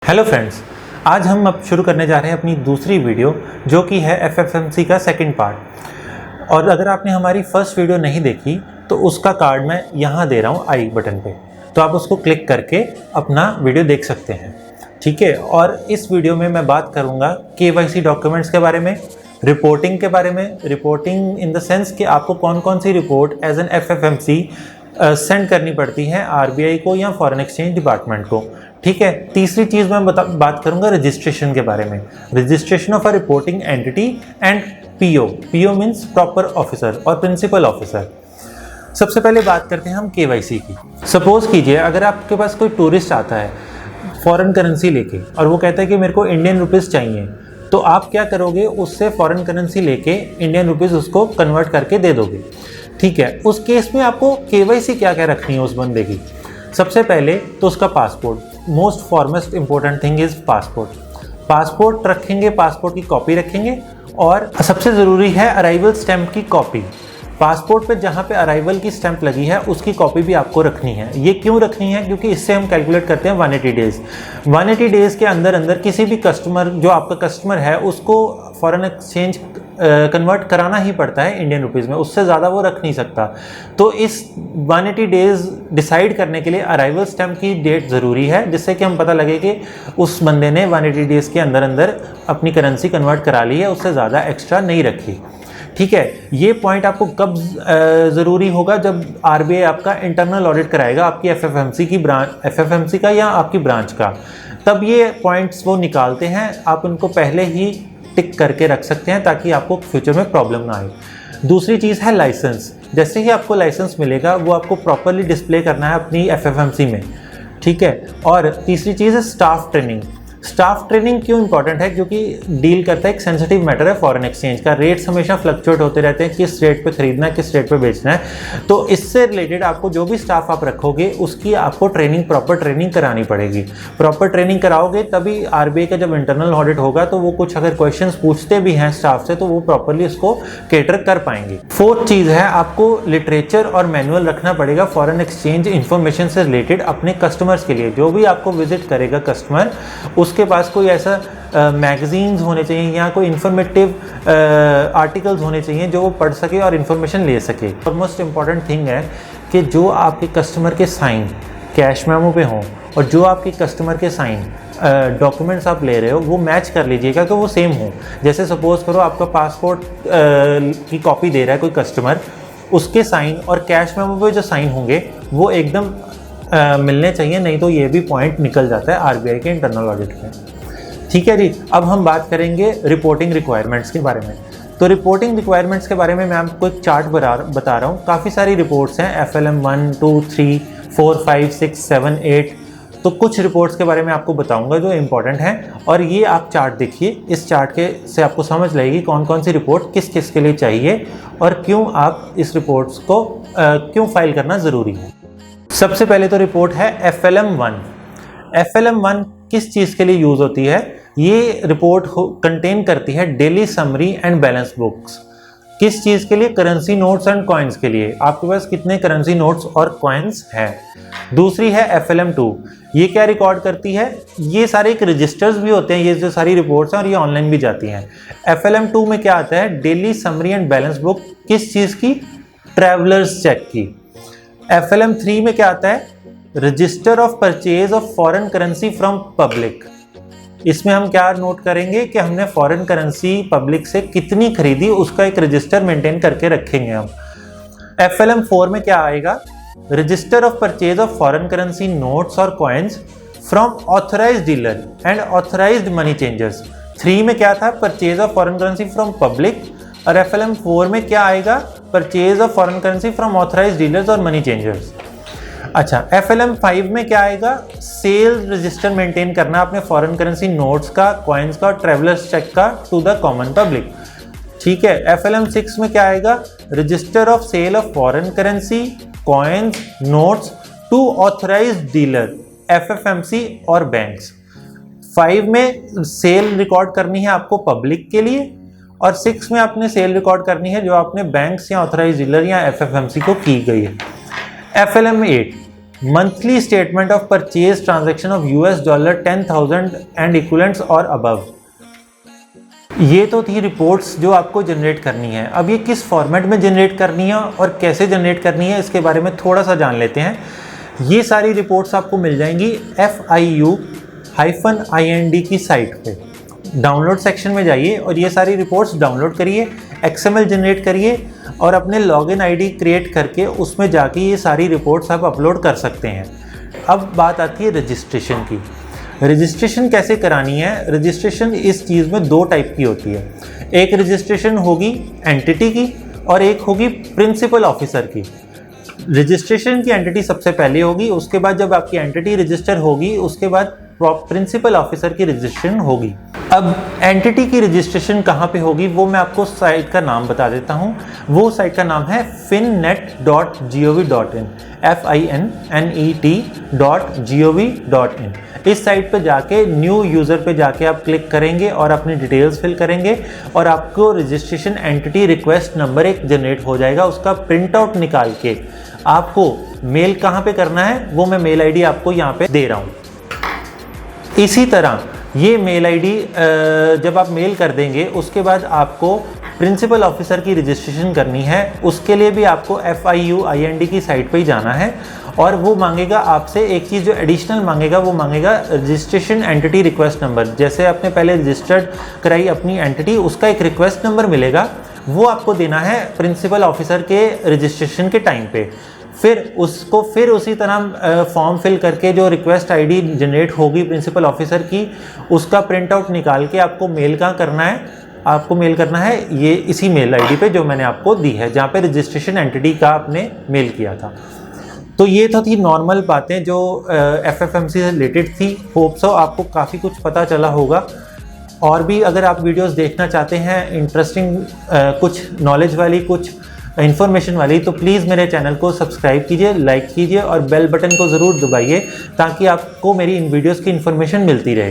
Hello friends, आज हम अब शुरू करने जा रहे हैं अपनी दूसरी वीडियो जो कि है एफएफएमसी का सेकंड पार्ट। और अगर आपने हमारी फर्स्ट वीडियो नहीं देखी तो उसका कार्ड मैं यहाँ दे रहा हूँ आई बटन पे, तो आप उसको क्लिक करके अपना वीडियो देख सकते हैं। ठीक है, और इस वीडियो में मैं बात करूँगा केवाईसी डॉक्यूमेंट्स के बारे में, रिपोर्टिंग के बारे में। रिपोर्टिंग इन द सेंस कि आपको कौन कौन सी रिपोर्ट एज एन एफएफएमसी सेंड करनी पड़ती है आरबीआई को या फॉरेन एक्सचेंज डिपार्टमेंट को। ठीक है, तीसरी चीज़ मैं बात करूंगा रजिस्ट्रेशन के बारे में, registration of a reporting entity and PO. PO means proper officer और प्रिंसिपल ऑफिसर। सबसे पहले बात करते हैं हम केवाईसी की। सपोज कीजिए अगर आपके पास कोई टूरिस्ट आता है फॉरेन करेंसी लेके और वो कहता है कि मेरे को इंडियन रुपीज़ चाहिए, तो आप क्या करोगे, उससे फॉरेन करेंसी लेके इंडियन रुपीज़ उसको कन्वर्ट करके दे दोगे। ठीक है, उस केस में आपको केवाईसी क्या क्या रखनी है उस बंदे की। सबसे पहले तो उसका passport, most foremost important thing is passport रखेंगे, पासपोर्ट की कॉपी रखेंगे। और सबसे ज़रूरी है अराइवल स्टैम्प की कॉपी। पासपोर्ट पे जहाँ पे अराइवल की स्टैंप लगी है उसकी कॉपी भी आपको रखनी है। ये क्यों रखनी है? क्योंकि इससे हम कैलकुलेट करते हैं 180 डेज़। 180 डेज़ के अंदर अंदर किसी भी कस्टमर, जो आपका कस्टमर है, उसको फॉरेन एक्सचेंज कन्वर्ट कराना ही पड़ता है इंडियन रुपीज़ में, उससे ज़्यादा वो रख नहीं सकता। तो इस 180 डेज़ डिसाइड करने के लिए अराइवल स्टैम्प की डेट ज़रूरी है, जिससे कि हम पता लगे कि उस बंदे ने 180 डेज़ के अंदर अंदर अपनी करेंसी कन्वर्ट करा ली है, उससे ज़्यादा एक्स्ट्रा नहीं रखी। ठीक है, ये पॉइंट आपको कब ज़रूरी होगा? जब आरबीआई आपका इंटरनल ऑडिट कराएगा आपकी एफएफएमसी का या आपकी ब्रांच का, तब ये पॉइंट्स वो निकालते हैं। आप उनको पहले ही टिक करके रख सकते हैं ताकि आपको फ्यूचर में प्रॉब्लम ना आए। दूसरी चीज़ है लाइसेंस। जैसे ही आपको लाइसेंस मिलेगा वो आपको प्रॉपरली डिस्प्ले करना है अपनी एफएफएमसी में। ठीक है, और तीसरी चीज़ है स्टाफ ट्रेनिंग। स्टाफ ट्रेनिंग क्यों इंपॉर्टेंट है? क्योंकि डील करता है, एक सेंसिटिव मैटर है फॉरेन एक्सचेंज का। रेट्स हमेशा फ्लक्चुएट होते रहते हैं, किस रेट पे खरीदना है, किस रेट पे बेचना है। तो इससे रिलेटेड आपको जो भी स्टाफ आप रखोगे उसकी आपको ट्रेनिंग, प्रॉपर ट्रेनिंग करानी पड़ेगी। प्रॉपर ट्रेनिंग कराओगे तभी आरबीआई का जब इंटरनल ऑडिट होगा तो वो कुछ अगर क्वेश्चंस पूछते भी हैं स्टाफ से तो वो प्रॉपरली उसको केटर कर पाएंगे। फोर्थ चीज़ है, आपको लिटरेचर और मैनुअल रखना पड़ेगा फॉरेन एक्सचेंज इंफॉर्मेशन से रिलेटेड अपने कस्टमर्स के लिए। जो भी आपको विजिट करेगा कस्टमर, उसके पास कोई ऐसा मैगजीन्स होने चाहिए या कोई इन्फॉर्मेटिव आर्टिकल्स होने चाहिए जो वो पढ़ सके और इन्फॉर्मेशन ले सके। और मोस्ट इम्पॉर्टेंट थिंग है कि जो आपके कस्टमर के साइन कैश मेमो पे हों और जो आपके कस्टमर के साइन डॉक्यूमेंट्स आप ले रहे हो वो मैच कर लीजिएगा कि वो सेम हो। जैसे सपोज़ करो आपका पासपोर्ट की कॉपी दे रहा है कोई कस्टमर, उसके साइन और कैश मेमो पे जो साइन होंगे वो एकदम मिलने चाहिए, नहीं तो ये भी पॉइंट निकल जाता है आरबीआई के इंटरनल ऑडिट में। ठीक है जी, अब हम बात करेंगे रिपोर्टिंग रिक्वायरमेंट्स के बारे में। तो रिपोर्टिंग रिक्वायरमेंट्स के बारे में मैं आपको एक चार्ट बता रहा हूँ। काफ़ी सारी रिपोर्ट्स हैं, FLM 1, 2, 3, 4, 5, 6, 7, 8। तो कुछ रिपोर्ट्स के बारे में आपको बताऊंगा जो इम्पोर्टेंट हैं, और ये आप चार्ट देखिए। इस चार्ट के से आपको समझ लगेगी कौन कौन सी रिपोर्ट किस किस के लिए चाहिए और क्यों आप इस रिपोर्ट्स को क्यों फाइल करना ज़रूरी है। सबसे पहले तो रिपोर्ट है FLM 1। FLM 1 किस चीज़ के लिए यूज़ होती है? ये रिपोर्ट कंटेन करती है daily summary and balance books. किस चीज़ के लिए? करेंसी नोट्स एंड कॉइन्स के लिए। आपके पास कितने करेंसी नोट्स और कॉइन्स हैं। दूसरी है FLM 2। ये क्या रिकॉर्ड करती है? ये सारे एक रजिस्टर्स भी होते हैं, ये जो सारी रिपोर्ट्स हैं, और ये ऑनलाइन भी जाती हैं। FLM 2 में क्या आता है? Daily summary and balance book. किस चीज़ की? ट्रैवलर्स चेक की। FLM 3 में क्या आता है? Register of purchase of foreign currency from public. इसमें हम क्या नोट करेंगे कि हमने फॉरेन करेंसी पब्लिक से कितनी खरीदी, उसका एक रजिस्टर मेंटेन करके रखेंगे हम। FLM 4 में क्या आएगा? Register of purchase of foreign currency notes और coins from authorised dealer and authorised money changers. 3 में क्या था? Purchase of foreign currency from public. और FLM 4 में क्या आएगा? Purchase of foreign currency from authorised dealers और मनी चेंजर्स। अच्छा, FLM 5 में क्या आएगा? सेल रजिस्टर मेंटेन करना अपने फॉरेन करेंसी नोट्स का, कॉइन्स का, ट्रैवलर्स चेक का टू द कॉमन पब्लिक। ठीक है, FLM 6 में क्या आएगा? Register of sale of foreign currency, coins, notes to authorised dealer, FFMC और बैंक्स। 5 में सेल रिकॉर्ड करनी है आपको पब्लिक के लिए, और 6 में आपने सेल रिकॉर्ड करनी है जो आपने बैंक्स या ऑथराइज्ड डीलर या FFMC को की गई है। FLM 8 monthly statement of purchase transaction of $10,000 and equivalents और अबव। ये तो थी रिपोर्ट्स जो आपको जनरेट करनी है। अब ये किस फॉर्मेट में जनरेट करनी है और कैसे जनरेट करनी है इसके बारे में थोड़ा सा जान लेते हैं। ये सारी रिपोर्ट्स आपको मिल जाएंगी FIU-IND की साइट पे। डाउनलोड सेक्शन में जाइए और ये सारी रिपोर्ट्स डाउनलोड करिए, XML जनरेट करिए और अपने लॉगिन आईडी क्रिएट करके उसमें जाके ये सारी रिपोर्ट्स आप अपलोड कर सकते हैं। अब बात आती है रजिस्ट्रेशन की। रजिस्ट्रेशन कैसे करानी है? रजिस्ट्रेशन इस चीज़ में दो टाइप की होती है। एक रजिस्ट्रेशन होगी एंटिटी की और एक होगी प्रिंसिपल ऑफिसर की। रजिस्ट्रेशन की एंटिटी सबसे पहले होगी, उसके बाद जब आपकी एंटिटी रजिस्टर होगी उसके बाद प्रिंसिपल ऑफिसर की रजिस्ट्रेशन होगी। अब एंटिटी की रजिस्ट्रेशन कहाँ पे होगी वो मैं आपको साइट का नाम बता देता हूँ। वो साइट का नाम है finnet.gov.in, finnet.gov.in। इस साइट पे जाके न्यू यूज़र पे जाके आप क्लिक करेंगे और अपनी डिटेल्स फिल करेंगे और आपको रजिस्ट्रेशन एंटिटी रिक्वेस्ट नंबर एक जनरेट हो जाएगा। उसका प्रिंट आउट निकाल के आपको मेल कहाँ पे करना है वो मैं मेल आईडी आपको यहाँ पे दे रहा हूँ। इसी तरह ये मेल आईडी जब आप मेल कर देंगे उसके बाद आपको प्रिंसिपल ऑफिसर की रजिस्ट्रेशन करनी है। उसके लिए भी आपको FIU-IND की साइट पे ही जाना है और वो मांगेगा आपसे एक चीज़ जो एडिशनल मांगेगा, वो मांगेगा रजिस्ट्रेशन एंटिटी रिक्वेस्ट नंबर। जैसे आपने पहले रजिस्टर्ड कराई अपनी एंटिटी, उसका एक रिक्वेस्ट नंबर मिलेगा, वो आपको देना है प्रिंसिपल ऑफिसर के रजिस्ट्रेशन के टाइम पे। फिर उसी तरह फॉर्म फिल करके जो रिक्वेस्ट आईडी जनरेट होगी प्रिंसिपल ऑफिसर की, उसका प्रिंट आउट निकाल के आपको मेल कहाँ करना है? आपको मेल करना है ये इसी मेल आईडी पे जो मैंने आपको दी है, जहाँ पे रजिस्ट्रेशन एंटिटी का आपने मेल किया था। तो ये तो थी नॉर्मल बातें जो FFMC से रिलेटेड थी। होप सो आपको काफ़ी कुछ पता चला होगा। और भी अगर आप वीडियोस देखना चाहते हैं इंटरेस्टिंग, कुछ नॉलेज वाली, कुछ इन्फॉर्मेशन वाली, तो प्लीज़ मेरे चैनल को सब्सक्राइब कीजिए, लाइक कीजिए और बेल बटन को ज़रूर दबाइए ताकि आपको मेरी इन वीडियोस की इन्फॉर्मेशन मिलती रहे।